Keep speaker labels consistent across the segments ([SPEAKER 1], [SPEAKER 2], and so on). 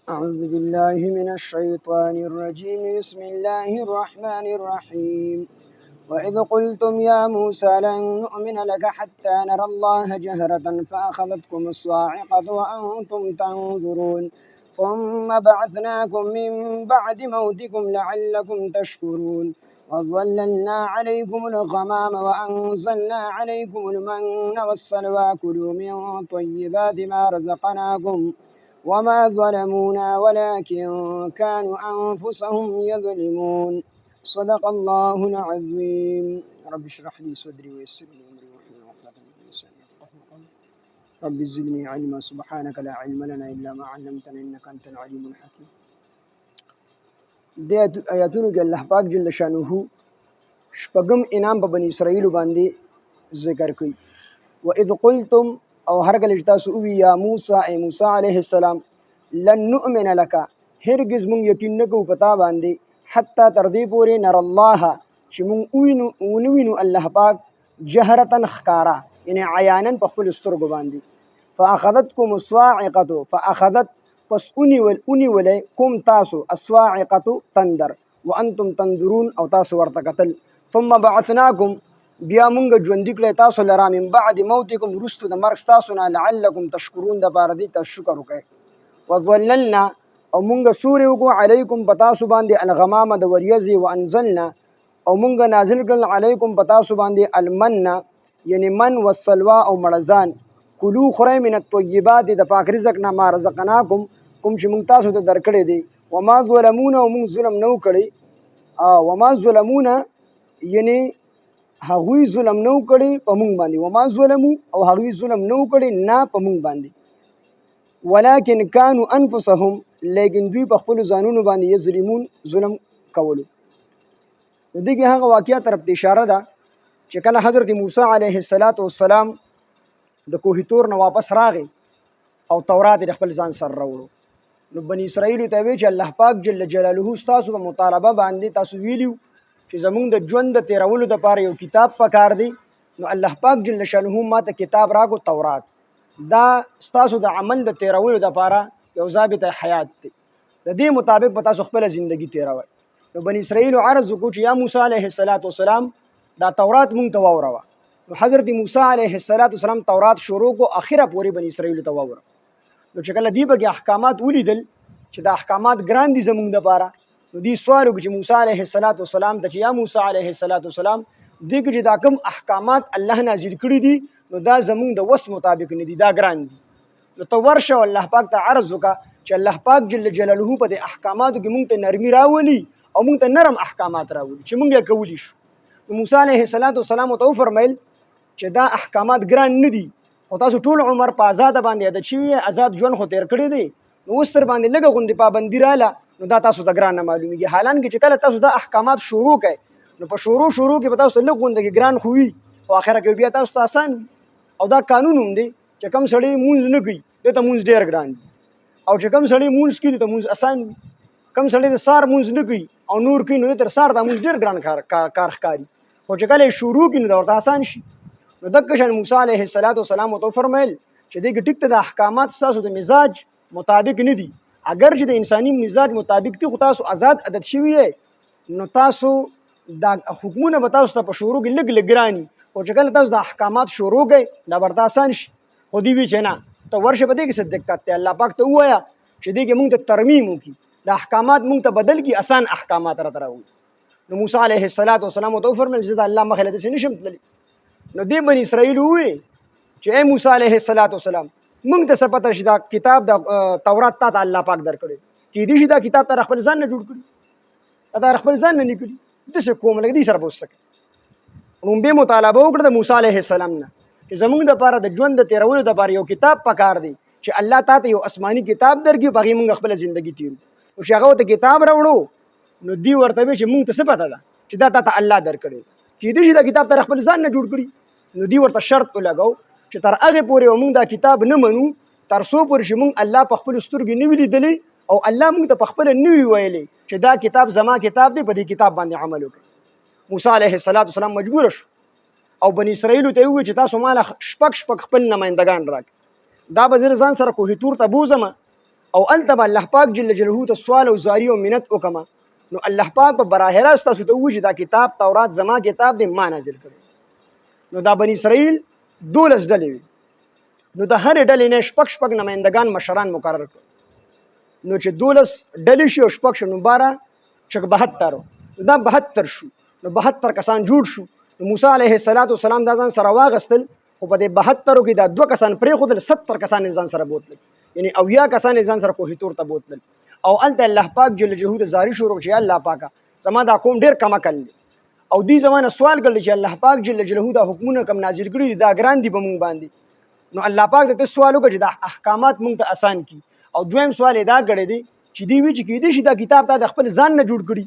[SPEAKER 1] أعوذ بالله من الشيطان الرجيم بسم الله الرحمن الرحيم وإذ قلتم يا موسى لن نؤمن لك حتى نرى الله جهرة فأخذتكم الصاعقة وأنتم تنظرون ثم بعثناكم من بعد موتكم لعلكم تشكرون وظللنا عليكم الغمام وأنزلنا عليكم المن والسلوى كلوا من طيبات ما رزقناكم وما ظلمونا ولكن كانوا أنفسهم يظلمون صدق الله العظيم رب اشرح لي صدري ويسر لي أمري واحلل عقدة من لساني يفقهوا قولي رب زدني علما سبحانك لا علم لنا إلا ما علمتنا إنك أنت العليم الحكيم دي آياتونو کې الله پاک جل شانه شپږم انعام په بني اسرائیل باندې ذکر کوي واذ قلتم او هر کله چې تاسو وی یا موسی ای موسی علیه السلام لن نؤمن لك هرگز مونږ یقین نه کوو پتا باندې حتی تر دې پورې نر الله چې مونږ وینو الله پاک جهرتن خکارا یعنی عیانا په خپل سترګو باندې فاخذتكم الصاعقه فاخذت پس اونی ولې کوم تاسو الصاعقه تندر وانتم تنظرون او تاسو ورته کتل ثم بعثناكم بیا مونږ ژوندي کړی تاسو لرا من بعد موتکم وروسته د مرګ تاسو نه لعلکم تشکرون د پاره دې تاسو شکر وکړئ وظللنا او مونږ سوري وکړو علیکم پتاسو باندې الغمام د وریځي وانزلنا او مونږ نازل کړل علیکم پتاسو باندې المن یعنی من والسلوى او مړزان کلو خورئ من الطیبات د پاک رزق نه ما رزقناکم کوم چې مونږ تاسو ته درکړی دی وما ظلمون او مونږ ظلم نو کړی وما ظلمون یعنی هغوی ظلم نو کړی په مونږ باندې وما ظلمو او هغوی ظلم نو کړی نه په مونږ باندې ولكن كانوا انفسهم لیکن دوی په خپل ځانونو باندې یظلمون ظلم کولو دغه هغه واقعیا طرف ته اشاره ده چې کله حضرت موسی علیه السلام د کوه تور نه واپس راغی او تورات د خپل ځان سره راوړو نو بنی اسرائیل ته وی چې الله پاک جل جلاله تاسو په مطالبه باندې تاسو ویلیو چې زمونږ د ژوند د تیرولو لپاره یو کتاب پکار دی نو الله پاک جل شانه ماته کتاب راکو تورات دا ستاسو د عمل د تیرولو لپاره یو ضابطه حیات دی د دې مطابق به تاسو خپل ژوندۍ تیروي نو بنی اسرائیل عرض وکړو چې یا موسی علیه السلام دا تورات مونږ ته واوروه نو حضرت موسی علیه السلام تورات شروع کو اخره پوری بنی اسرائیل ته واوره نو چې کله دی به احکامات ولیدل چې دا احکامات ګران دي زمونږ لپاره نو دی سوال وکړي چې موسی علیه السلام ته چې یا موسی علیه السلام دې کې چې دا کوم احکامات الله نازل کړي دي نو دا زمونږ د وس مطابق نه دي دا ګران دي نو ته ورشه الله پاک ته عرض وکړه چې الله پاک جل جلاله په دې احکاماتو کې مونږ ته نرمي راولي او مونږ ته نرم احکامات راولي چې مونږ یې کولی شو نو موسی علیه السلام ته وفرمایل چې دا احکامات ګران نه دي او تاسو ټول عمر په آزاد باندې د چوي آزاد ژوند خو تیر کړی دی نو اوس تر باندې لږه غوندې پابندي رااله نو دا تاسو ته ګران نه معلومیږي حالانکه چې کله تاسو دا احکامات شروع کړئ نو په شروع کې به تاسو لږ غوندې ګران خو وي او اخره کې بیا تاسو ته آسان او دا قانون هم دی چې کم سړی مونږ نه کوي دته مونږ ډیر ګران دي او چې کم سړی مونږ کوي ته مونږ آسان کم سړی د سار مونږ نه کوي او نور کوي نو تر سار د مونږ ډیر ګران کار ښکاري خو چې کله شروع کړي نو ورته آسان شي نو دغه شان موسی علیه السلام ته فرمایل چې دغه ټیک ته د احکامات تاسو د مزاج مطابق نه دي اگر چې د انساني مزاج مطابق دي خو تاسو آزاد عادت شوی نو تاسو دا حکمونه به تاسو ته په شروع کې لګ لګرانی او چې کله تاسو د احکامات شروع کړئ دا ورته آسان شي خو دی وی چې نه ته ورشه په دې کې صدق کته الله پاک ته وایا چې دې کې مونږ ته ترمیم وکي د احکامات مونږ ته بدل کی آسان احکامات را تراو نو موسی علیه السلام ته فرمایل چې الله مخله دې نشم تللی نو دې بنی اسرائیل وې چې اے موسی علیه السلام مونږ ته څه پته شي دا کتاب د تورات ته الله پاک درکړي کې دې شي دا کتاب ته خپل ځان نه جوړ کړي دا خپل ځان نه لیکلي د څه کوم لګ دې سره بوسکه نو به مطالبه وکړه د موسی علیه السلام نه چې زمونږ د لپاره د ژوند د تیرولو لپاره یو کتاب پکار دی چې الله تعالی یو آسماني کتاب درکړي بغي مونږ خپل ژوندۍ تیرو او چې هغه ته کتاب راوړو نو دی ورته چې مونږ ته څه پته ده چې دا ته الله درکړي چې دې دا کتاب ته خپل ځان نه جوړ کړي نو دی ورته شرط ولګاو چې تر هغه پورې مونږ دا کتاب نه منو تر څو پورې چې مونږ الله په خپل سترګې نه ویلي دلی او الله مونږ ته په خپل نه وی ویلي چې دا کتاب زما کتاب دی په دې کتاب باندې عمل وکړي موسی علیه السلام مجبور شو او بنی اسرائیل ته وی چې تاسو مال شپک خپل نمائندگان راک دا به ځان سره کوه تور ته بوزم او الته به الله پاک جل جلاله ته سوال او زاری او منت وکما نو الله پاک په براه راست تاسو ته وجه دا کتاب تورات زما کتاب دی ما نازل کړی نو دا بنی اسرائیل 12 ډلې وي نو د هر ډلې نه شپږ نمائندگان مشران مقرر کړ نو چې 12 ډلې شي او شپږ نو 12 چې 72 دا 72 شو نو 72 کسان جوړ شو نو موسی علیه السلام دا ځان سره واغستل او په دې 72 کې دا 2 کسان پرې خو 70 کسان ځان سره بوتل یعنی اویا کسان ځان سره کوه تور ته بوتل او الته الله پاک جل جلاله زاری شروع چې الله پاکه زما دا قوم ډیر کما کړل او دې زمانه سوال کړل چې الله پاک جل جلاله دا حکمونه کم نازل کړي دا ګران دي به مونږ باندې نو الله پاک ته سوال وکړي دا احکامات مونږ ته آسان کی او دویم سوال دا کړی دی چې دی وی چې کېدې شي دا کتاب ته د خپل ځان نه جوړ کړي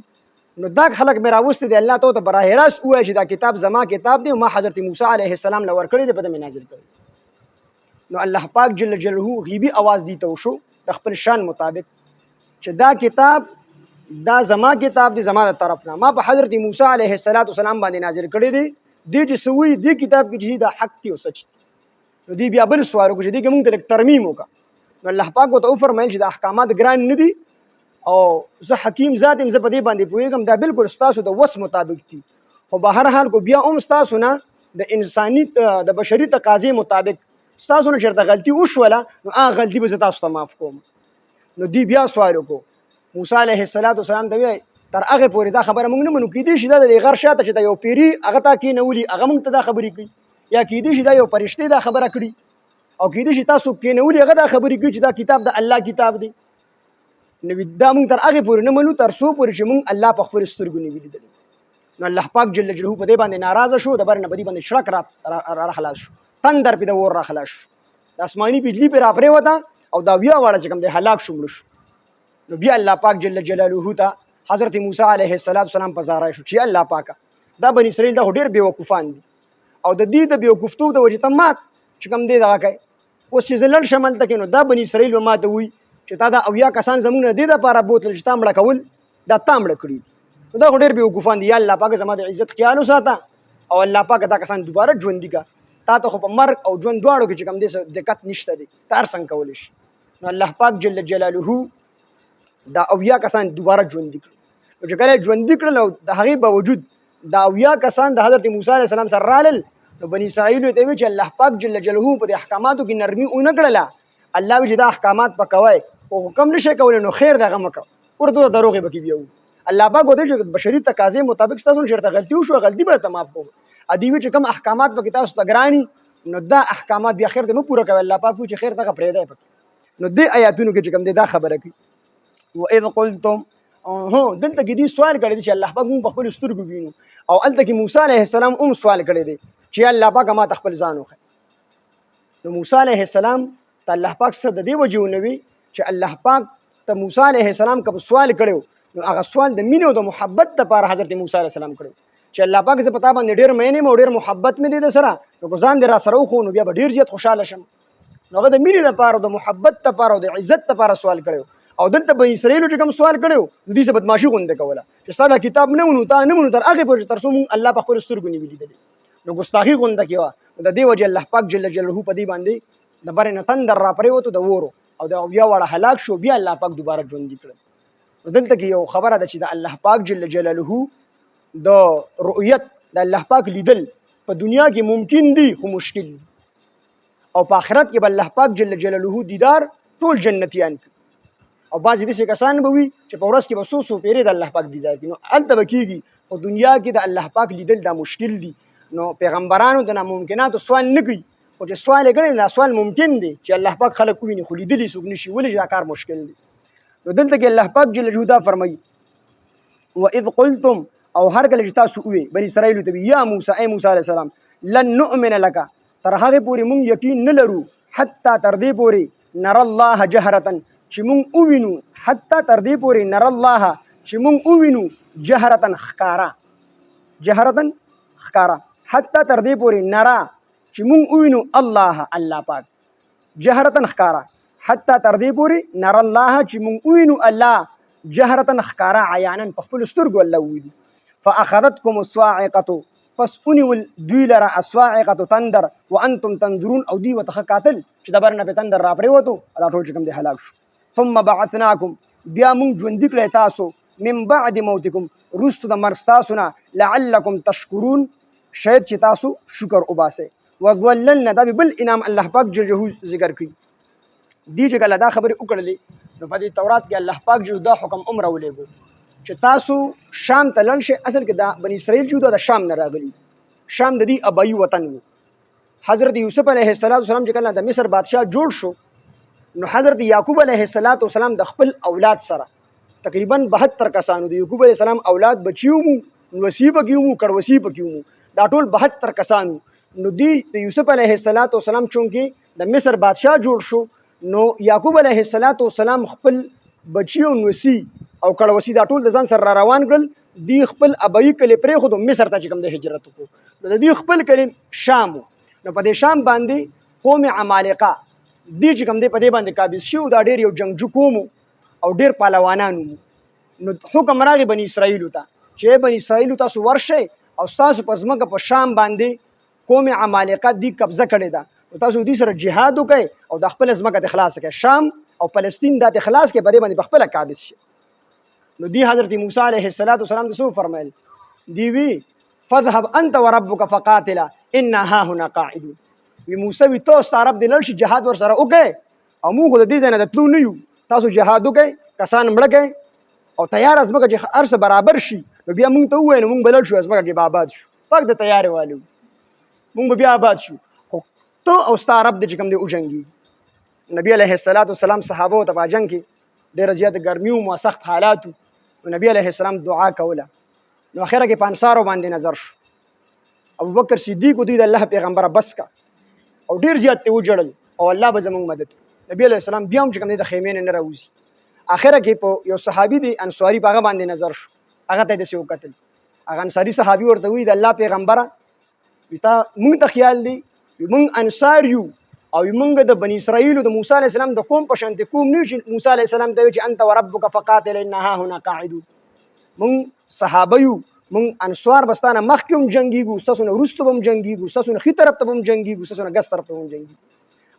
[SPEAKER 1] نو دا خلک مې راوستي دی الله ته براه راست وایي چې دا کتاب زما کتاب دی او ما حضرت موسی علیه السلام لور کړی دی په دې نازل کړی نو الله پاک جل جلاله غیبی आवाज دی ته وشو د خپل شان مطابق چې دا کتاب دا زما کتاب دی زما د طرف نه ما په حضرت موسی علیه السلام باندې نازل کړی دی دې چې سوی دې کتاب کې چې دا حق دی او سچ دی نو دې بیا بل سوال وکړي دې کې موږ ته ترمیم وکړه نو الله پاک ته فرمایل چې د احکامات ګران نه دي او زه حکیم ذات هم زه په دې باندې پوهېږم دا بالکل ستاسو د وس مطابق دي خو به هر حال کو بیا هم ستاسو نه د انساني د بشري تقاضې مطابق ستاسو نه چېرته غلطي وشوله نو هغه غلطي به زه تاسو ته معاف کوم نو دی بیا سوال وکړو موسی علیه السلام ته وایي تر هغې پورې دا خبره موږ نه منو کېدای شي دا د غر شاته چې دا یو پیري هغه تا کېنولي هغه موږ ته دا خبرې کوي یا کېدای شي دا یو فرشتې دا خبره کړي او کېدای شي تاسو کېنولي هغه دا خبرې کوي چې دا کتاب د الله کتاب دی نو دا موږ تر هغې پورې نه منو تر څو پورې چې موږ الله په خپلو سترګو نه وي لیدلی نو الله پاک جل جلاله په دې باندې ناراضه شو د بر نه په دې باندې شړک را خلاص شو تندر پې د اور را خلاص شو د اسماني بجلي پې را پرېوته او دا بیا واړه چې کوم دی هلاک شو مړه شو نو بیا الله پاک جل جلاله ته حضرت موسی علیه السلام په زارای شو چې الله پاکه دا بني اسرائیل دا ډېر بېوقوفان دي او د دې د بېوقوفتوب د وجې ته مات چې کوم دی دغه کوي اوس چې زه لړ شم هلته کې نو دا بني اسرائیل به ما ته وایي چې تا دا اویا کسان زموږ نه دې دپاره بوتل چې تا مړه کول دا تا مړه کړي نو دا خو ډېر بېوقوفان دي یا الله پاکه زما د عزت خیال وساته او الله پاکه دا کسان دوباره ژوندي کا تا ته خو په مرګ او ژوند دواړو کې چې کوم دی دقت نشته دی تا هر څنګه کولی شي نو الله پاک جل جلاله دا اویا کسان دوباره ژوندي کړل نو چې کله ژوندي کړل او د هغې باوجود دا اویا کسان د حضرت موسی علیه السلام سره رالل نو بني اسرائیلو ته وایي چې الله پاک جل جلاله په دې احکاماتو کې نرمي ونه کړله الله وایي چې دا احکامات به کوئ خو کم نه شئ کولی نو خیر د هغه مه کوه ورته دروغې به کې بیا الله پاک وایي چې بشري تقاضې مطابق ستاسو نه چېرته غلطي وشوه غلطي به درته معاف کوم ادي وایي چې کوم احکامات پکې تاسو ته ګراني نو دا احکامات بیا خیر ته مه پوره کوئ الله پاک وایي چې خیر دغه پرېږدی پکې نو دې آیاتونو کې چې کوم دی دا خبره کوي وإذ قلتم هو دلته کې دې سوال کړی دی چې الله پاک موږ په خپلو سترګو وینو او هلته کې موسی علیه السلام هم سوال کړی دی چې الله پاک ما ته خپل ځان وښیه نو موسی علیه السلام ته الله پاک څه د دې وجې ونه وي چې الله پاک ته موسی علیه السلام که سوال کړی نو هغه سوال د مینې او د محبت دپاره حضرت موسی علیه السلام کړی چې الله پاک زه په تا باندې ډېر مینې یم او ډېر محبت مې دی د سره نو که ځان دې را سره وښو نو بیا به ډېر زیات خوشحاله شم نو هغه د مینې دپاره او د محبت دپاره او د عزت دپاره سوال کړی او دلته بني اسرائیلو چې کوم سوال کړی نو دوی څه بدماشي غوندې کوله چې ستا دا کتاب نه منو تا نه منو تر هغې پورې تر څو مونږ الله په خپلو سترګو نه وي لیدلي نو ګستاخي غونده کې وه نو د دې وجې الله پاک جل جلاله په دې باندې د برې نه تندر را پرېوتو د اورو او د اویا واړه هلاک شو بیا الله پاک دوباره ژوندي کړل نو دلته کې یو خبره ده چې د الله پاک جل جلاله د رؤیت د الله پاک لیدل په دنیا کې ممکن دي خو مشکل دي او په آخرت کې به الله پاک جل جلاله دیدار ټول جنتیان کوي او بعضې داسې کسان به وي چې په ورځ کې به څو پیرې د الله پاک دیدار کوي نو هلته به کېږي خو دنیا کې د الله پاک لیدل دا مشکل دي نو پیغمبرانو د ناممکناتو سوال نه کوي خو چې سوال یې کړی دا سوال ممکن دی چې الله پاک خلک وویني خو لیدلي څوک نه شي ولې چې دا کار مشکل دی نو دلته کې الله پاک جل جلاله دا فرمایي وإذ قلتم او هر کله چې تاسو ووایئ بني اسرائیلو ته یا موسی ای موسی علیه السلام لن نؤمن لک تر هغې پورې مونږ یقین نه لرو حتی تر دې پورې نر الله جهرة چې مونږ ووینو حتی تر دې پورې نر الله چې مونږ ووینو جهرة ښکاره جهرة ښکاره حتی تر دې پورې نره چې مونږ ووینو الله پاک جهرة ښکاره حتی تر دې پورې نر الله چې مونږ ووینو الله جهرة ښکاره عیانا په خپلو سترګو الله ووینو فأخذتكم الصاعقة پس ونیول دوی لره الصاعقة تندر وانتم تنظرون او دوی ورته ښه کاتل چې د بر نه پې تندر را پرېوتو دا ټول چې کوم دی هلاک شو ثم بعثناکم بیا موږ ژوندي کړی تاسو من بعد موتکم وروسته د مرګ ستاسو نه لعلکم تشکرون شاید چې تاسو شکر وباسئ. وظللنا دا بل انعام الله پاک جل جلاله ذکر کړي. دې چې کله دا خبرې وکړلې نو په دې تورات کې الله پاک جو دا حکم راولېږو چې تاسو شام ته لاړ شئ. اصل کې دا بني اسرائیل جو د شام نه راغلي، شام د دې ابایي وطن و. حضرت یوسف علیه السلام چې کله د مصر بادشاه جوړ شو نو حضرت یعقوب علیه السلام د خپل اولاد سره تقریبا 72 کسانو، د یعقوب علیه السلام اولاد بچیو مو، نوسی پکې مو، کړوسی پکې مو، دا ټول 72 کسانو. نو دی د یوسف علیه السلام چونکې د مصر بادشاه جوړ شو نو یعقوب علیه السلام خپل بچیو، نوسی او کړوسی دا ټول د ځان سره روان کړل. دی خپل ابوي کلی پرېښود مصر ته چې کوم د هجرت وکړو. د دې خپل کلی شام. نو په دې شام باندې قوم عمالقه دی چې کوم دی په دې باندې قابض شو. دا ډېر یو جنگجو قوم او ډېر پهلوانان وو. نو حکم راغی بني اسرائیلو ته چې بني اسرائیلو تاسو ورشئ او ستاسو په ځمکه په شام باندې قوم عمالقه دی قبضه کړې ده، نو تاسو دوی سره جهاد وکئ او د خپل ځمکه د خلاص کړئ. شام او فلسطین دا د خلاص کې په دې باندې په خپله قابض شي. نو دی حضرت موسی علیه السلام د څه وفرمیل؟ دی وی فذهب انت وربک فقاتلا انا هاهنا قاعدون. وی موسی وی تو ستا رب دې لاړ شي جهاد ورسره وکئ او موږ خو د دې ځای نه د تلو نه یو. تاسو جهاد وکئ، کسان مړه کئ او تیار ځمکه چې هر څه برابر شي نو بیا موږ ته ووایه نو موږ به لاړ شو ځمکه کې به آباد شو. پاک د تیارې والو موږ به بیا آباد شو. خو ته او ستا رب دې چې کوم دی وجنګي. نبی علیه السلام صحابو ته په جنګ کې ډېره زیاته ګرمي وه، سخت حالات وو. نبی علیه السلام دعا کوله. نو اخره کې په انصارو باندې نظر شو. ابوبکر صدیق دوی د الله پیغمبره بس کا او ډېر زیات ته وجړل او الله به زموږ مدد کوي. نبی علیه السلام بیا هم چې کوم دی د خیمې نه راوځي. اخره کې په یو صحابي دی انصاري په هغه باندې نظر شو. هغه ته یې داسې وکتل. هغه انصاري صحابي ورته وایي د الله پیغمبره تا موږ ته خیال دی موږ انصار یو او موږ د بني اسرائیلو د موسی علیه السلام د قوم په شانتې قوم نه یو چې موسی علیه السلام ته وایي چې انت وربک فقاتل انا هاهنا قاعدون. موږ صحابه یو، موږ انصار به ستانه مخکې هم جنګېږو، ستاسو نه وروسته به هم جنګېږو، ستاسو نه ښي طرف ته به هم جنګېږو، ستاسو نه ګس طرف ته به هم جنګېږو.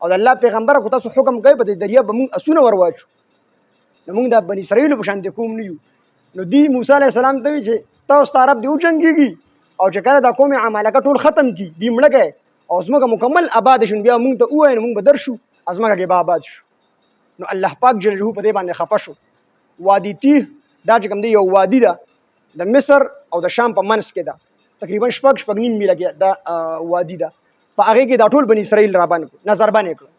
[SPEAKER 1] او د الله پیغمبره که تاسو حکم کوئ په دې دریاب به موږ اسونه ور واچو. نو موږ د بني اسرائیلو په شانتې قوم نه یو. نو دی موسی علیه السلام ته وایي چې ستا او ستا رب دې وجنګېږي او چې کله دا قوم عمالقه ټول ختم کړي، دی مړه کړي او ځمکه مکمل آباد شي، بیا موږ ته ووایي نو موږ به در شو، ځمکه کې به آباد شو. نو الله پاک جل جلاله په دې باندې خفه شو. وادي تیه دا چې کوم دی یو وادي ده د مصر او د شام په منځ کې ده، تقریبا شپږ نیم میله کې دا وادي ده. په هغې کې دا ټول بني اسرائیل رابند کړو، نظربند یې کړل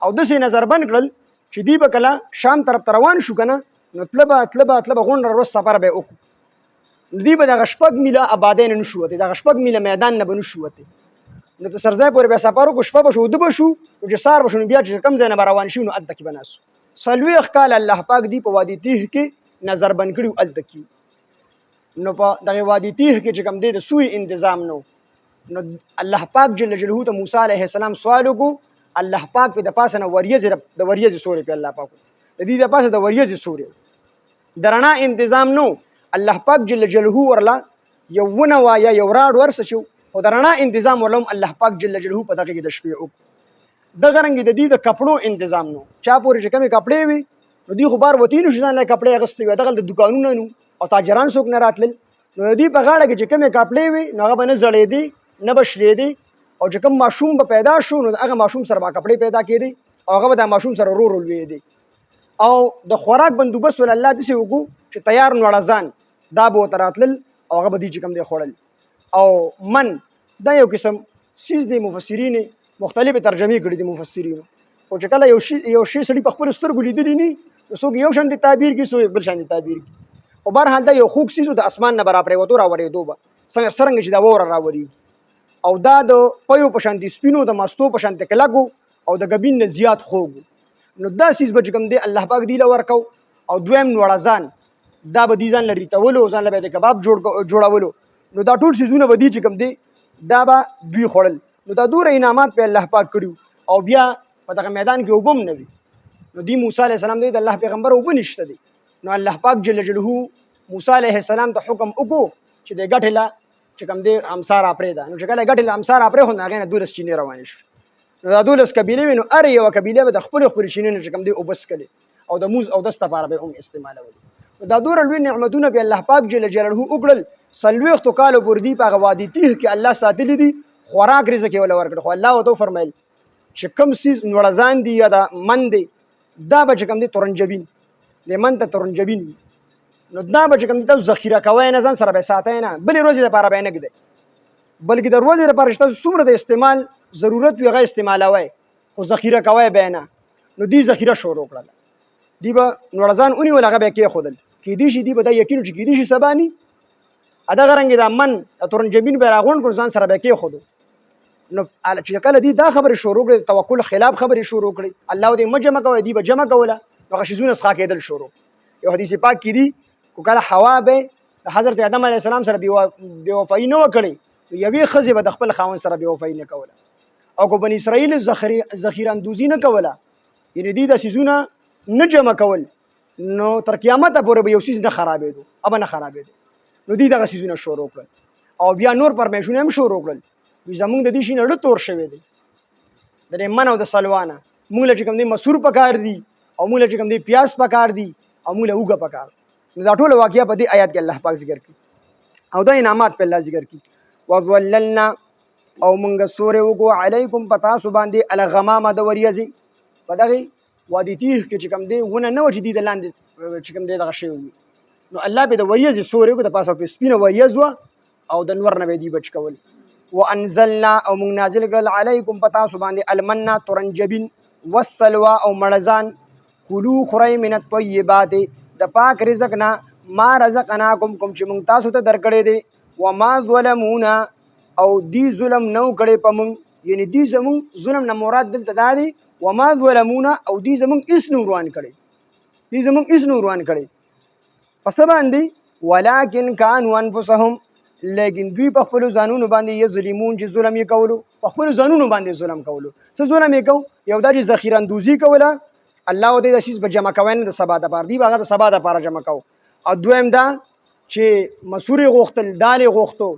[SPEAKER 1] او داسې نظربند کړل چې دی به کله شام طرف ته روان شو که نه نو تله غونډه روز سفر به یې وکړو. نو دی به دغه 6 میله آبادۍ نه نشو وتی، دغه 6 میله میدان نه به نشو وتی. نو ته سرځای پورې بیا سفر وکړو، شپه به شو، اوده به شو، نو چې سهار به شو نو بیا چې کوم ځای نه به روان شو نو هلته کې به ناست. 40 کاله الله پاک دی په وادي تیه کې نظربند کړي و هلته کې. نو په دغه وادي تیه کې چې کوم دی د سوی انتظام نو نو الله پاک جل جلاله ته موسی علیه السلام سوال وکړو. الله پاک په د پاسه نه د وریځې سورې په الله پاک د دې د پاسه د وریځې سورې د رڼا انتظام نو. الله پاک جل جلاله ورله یو ونه وایه یو راډ ورسه شو خو د رڼا انتظام ورله هم الله پاک جل جلاله په دغه کې د شپې وکړو. دغه رنګې د دې د کپړو انتظام نو، چا پورې چې کومې کپړې وي نو دوی خو بار وتي نشو ځان له کپړې اخیستې وي، دغه د دوکانونه نو او تاجران څوک نه راتلل. نو د دې په غاړه کې چې کومې کپړې وي نو هغه به نه زړېدې نه به شلېدې او چې کوم ماشوم به پیدا شو نو هغه ماشوم سره به کپړې پیدا کېدې او هغه به دا ماشوم سره ورو ورو لویېدې. او د خوراک بندوبست ول الله داسې وکړو چې تیار نوړه دا به ورته راتلل او هغه به دوی چې کوم دی خوړل. او من دا یو قسم سیز دی، مفسرین مختلفې ترجمې کړي دي مفسرینو. خو چې کله یو شی سړي په خپلو سترګو لیدلی ني نو څوک یو شان دي تعبیر کړي، څوک بل شان دي تعبیر کړي. خو بهرحال دا یو خوږ څیز و د اسمان نه به راپرېوتو راورېدو به څرنګه چې دا واوره راورېږي او دا د پیو په شانتې سپینو د مستو په شانتې کلک او د ګبین نه زیات خوږ. نو دا سیز به چې کوم دی الله پاک دی له ورکو. او دویم نوړه ځان دا به دې ځان له ریتولو، ځان له به د کباب جوړولو. نو دا ټول سیزونه به دي چې کوم دی دا به دوی خوړل. نو دا دوره انعامات په الله پاک کړي او بیا په دغه میدان کې اوبه هم نه وي. نو دی موسی علیه السلام دی د الله پیغمبر اوبه نشته دی. نو الله پاک جل جلاله موسی علیه السلام ته حکم وکړو چې د ګټې له چې کوم دی امسا راپرېږده. نو چې کله ګټې له امسا راپرېښود نو هغې نه 12 چینې روانې شوې. نو دا 12 قبیلې وې نو هر یوه قبیله به د خپلو چینې نه چې کوم دی اوبه څښلې او د موز او دست لپاره به هم استعمالول. دا دومره لوی نعمتونه به الله پاک جل جلاله وکړل. څلوېښتو کالو پورې دي په هغه وادي تیه کې الله ساتلی دي، خوراک رزق یې وله ورکړ. خو الله ورته وفرمیل چې کوم څیز نوړزان دي یا دا من دی دا به چې کوم دی تورنجبین د من ته تورنجبین وي، نو دا به چې کوم دی تاسو ذخیره کوئ نه، ځان سره به یې ساتئ نه، بلې ورځې دپاره به یې نه ږدئ، بلکې د ورځې دپاره چې تاسو څومره د استعمال ضرورت وي هغه استعمالوئ، خو ذخیره کوئ به یې نه. نو دوی ذخیره شروع کړله، دوی به نوړزان ونیول هغه به یې کېښودل. کېدای شي دوی به دا یقین چې کېدای شي سبا ني دغه رنګې دا من تورنجبین به یې راغونډ کړو ځان سره به یې کېښودو. نو چې کله دوی دا خبرې شروع کړې، توکل خلاف خبرې شروع کړې، الله دې مه جمع کوئ، دوی به جمع کوله، هغه شیزونه څښا کېدل شروع. یو حدیث پاک کې دي کو کله حوا به د حضرت آدم علیه السلام سره بېوفایي نه وه کړې، نو یوې ښځې به د خپل خاوند سره بېوفایي نه کوله، او که بني اسرائیل ذخیره اندوزي نه کوله، یعنې دوی دا څیزونه نه جمع کول، نو تر قیامته پورې به یو څیز نه خرابېدو، ابه نه خرابېدو. نو دوی دغه څیزونه شروع کړل او بیا نور پرمیشونه هم شروع کړل. دوی زمونږ د دې شي نه زړه تور شوی دی د دې من او د سلوا نه. مونږ له چې کوم دی مسور پکار دي او مونږ له چې کوم دی پیاز پکار دي او مونږ له اوږه پکار. نو دا ټوله واقعه په دې آیات کې الله پاک ذکر کړي او دا انعامات په الله ذکر کړي. وظللنا او مونږ سورې وکړو علیکم په تاسو باندې الغمامه د وریځې. په دغې وادي تیح کې چې کوم دی ونه نه وه چې دوی د لاندې چې کوم دی دغه شوي وي، نو الله به د وریځې سورې وکړو، د پاسه پرې سپینه وریځ وه او د نور نه به یې دوی بچ کول. وانزلنا او مونږ نازل کړل علیکم په تاسو باندې المنا تورنجبین والسلوا او مړزان. کلو خورئ من الطیبات د پاک رزق نه ما رزقناکم کوم چې مونږ تاسو ته درکړی دی. وما ظلمونا او دی ظلم نو کړی په مونږ، یعنی دی زمونږ ظلم نه مراد دلته دا دی وما ظلمونا او دی زمونږ هېڅ نو روان کړی، دی زمونږ هېڅ نو روان کړی په څه باندې؟ ولکن کانوا انفسهم لیکن دوی په خپلو ځانونو باندې یظلمون چې ظلم یې کولو، په خپلو ځانونو باندې ظلم کولو. څه ظلم یې کو؟ یو دا چې ذخیره اندوزي کوله، الله ودې دا شیز به جمع کوی نه د سبا دپاره، دوی به هغه د سبا دپاره جمع کو. او دویم دا چې مسور یې غوښتل، دال یې غوښتو،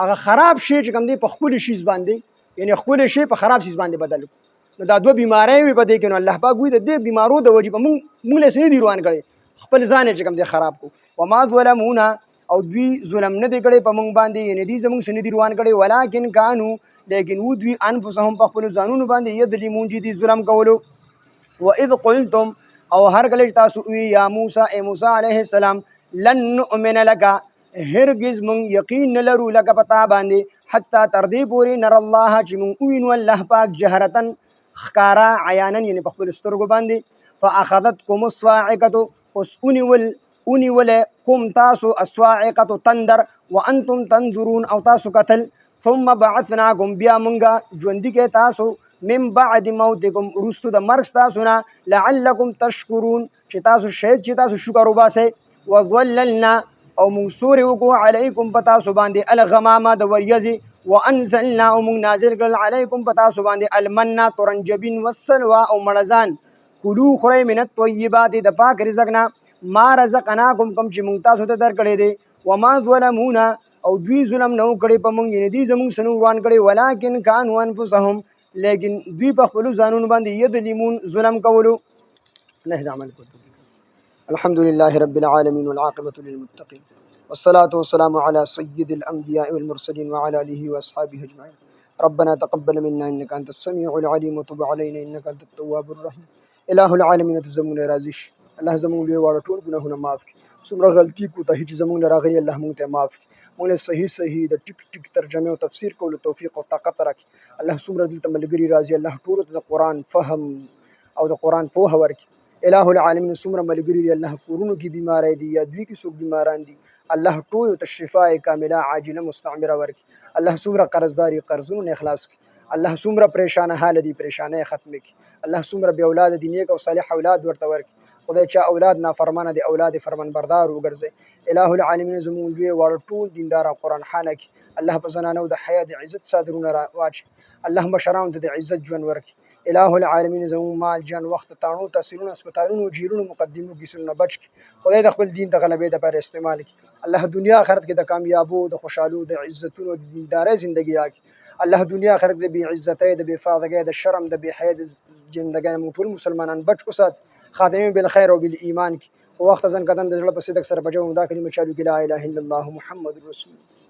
[SPEAKER 1] هغه خراب شی چې کوم دی په خپل شیز باندې، یعنی خپل شی په خراب شیز باندې بدل کړو. نو دا دوه بیماری وي په دې کې، نو الله پاک وایي د دې بیمارو د وجې به مونږ له څه نه دي روان کړی، خپل ځان یې چې کوم دی خراب کو. وما ظلمونا او دوی ظلم نه دی کړی په مونږ باندې، یعنی دوی زمونږ څه نه دي روان کړی. ولکن کانو لیکن و دوی انفسهم په خپلو ځانونو باندې یظلمون چې دوی ظلم کولو. واذ قلتم او هر کله چې تاسو وی یا موسی ای موسی علیه السلام لن نؤمن لک هرگز مونږ یقین نه لرو لکه په تا باندې حتی تر دې پورې نر الله چې مونږ ووینو الله پاک جهرتن ښکارا عیانن یعنی په خپلو سترګو باندې. فاخذتکم الصاعقة اوس ونیول کوم تاسو الصاعقة تندر وانتم تنظرون او تاسو کتل. ثم بعثناکم بیا مونږه ژوندي کې تاسو من بعد موتکم وروستو د مرګ ستاسو نه لعلکم تشکرون چې تاسو شاید چې تاسو شکر وباسئ. وظللنا او مونږ سورې وکړو علیکم په تاسو باندې الغمامه د وریځې. وانزلنا او مونږ نازل کړل علیکم په تاسو باندې المنا تورنجبین والسلوا او مړزان. کلو خورئ من الطیبات د پاک رزق نه ما رزقناکم کوم چې مونږ تاسو ته درکړی دی. وما ظلمونا او دوی ظلم نه کړی په مونږ، یعنې دوی زمونږ څه نه روان کړی. ولکن کانوا انفسهم لیکن دوی په خپلو ځانونو باندې یظلمون ظلم کولو. الله دې عمل کوي. الحمد لله رب العالمين والعاقبة للمتقين والصلاة والسلام على سيد الأنبياء والمرسلين وعلى آله وأصحابه أجمعين. ربنا تقبل منا إنك أنت السميع العليم وتب علينا إنك أنت التواب الرحيم. إله العالمين زمون راضي الله زمون لوی واړه ټول ګناهونه معاف کړي، څومره غلطي کوتاهي چې زمونږ نه راغلي الله مونږ ته معاف کړي، مونږ له صحیح د ټیک ټیک ترجمه او تفسیر کولو توفیق او طاقت راکړي. الله څومره دلته ملګري راځي الله ټولو ته د قرآن فهم او د قرآن پوهه ورکړي. الہ العالمین څومره ملګري دي الله کورونو کې بیماری دي یا دوی کې څوک بیماران دي الله ټولو ته شفا کامله عاجله مستعمره ورکړي. الله څومره قرضداري قرضونو نه اخلاص کړي، الله څومره پریشانه حال دي پریشانۍ ختمې کړي، الله څومره بې اولاده دي نیک او صالح اولاد ورته ورکړي. خدای چا اولاد نافرمانه دي اولاد فرمانبردار وګرځي. الہ العالمین زموږ لوی واړه ټول دیندار قرآن خانه کې الله په زنانو د حیا د عزت صادرونه واچي، الله مشرانو ته د عزت ژوند ورکړي. الہ العالمین زموږ مال جان وخت تاڼو تحصیلونه هسپتالونو جیلونو مقدمو کیسونو بچ کړي، خدای د خپل دین د غلبې دپاره استعمال کړي. الله دنیا آخرت کې د کامیابو د خوشحالو د عزتونو د دیندارۍ زندګي راکړي. الله دنیا آخرت د بې عزتۍ د بې فاضګۍ د شرم د بې حیا د زندګۍ نه موږ ټول مسلمانان بچ وساتي. خاتمه بالخير او بالایمان کی وخت ځن کدن د زړه په صدق سره په جو دا کلمه چالو کې لا اله الا الله محمد رسول الله.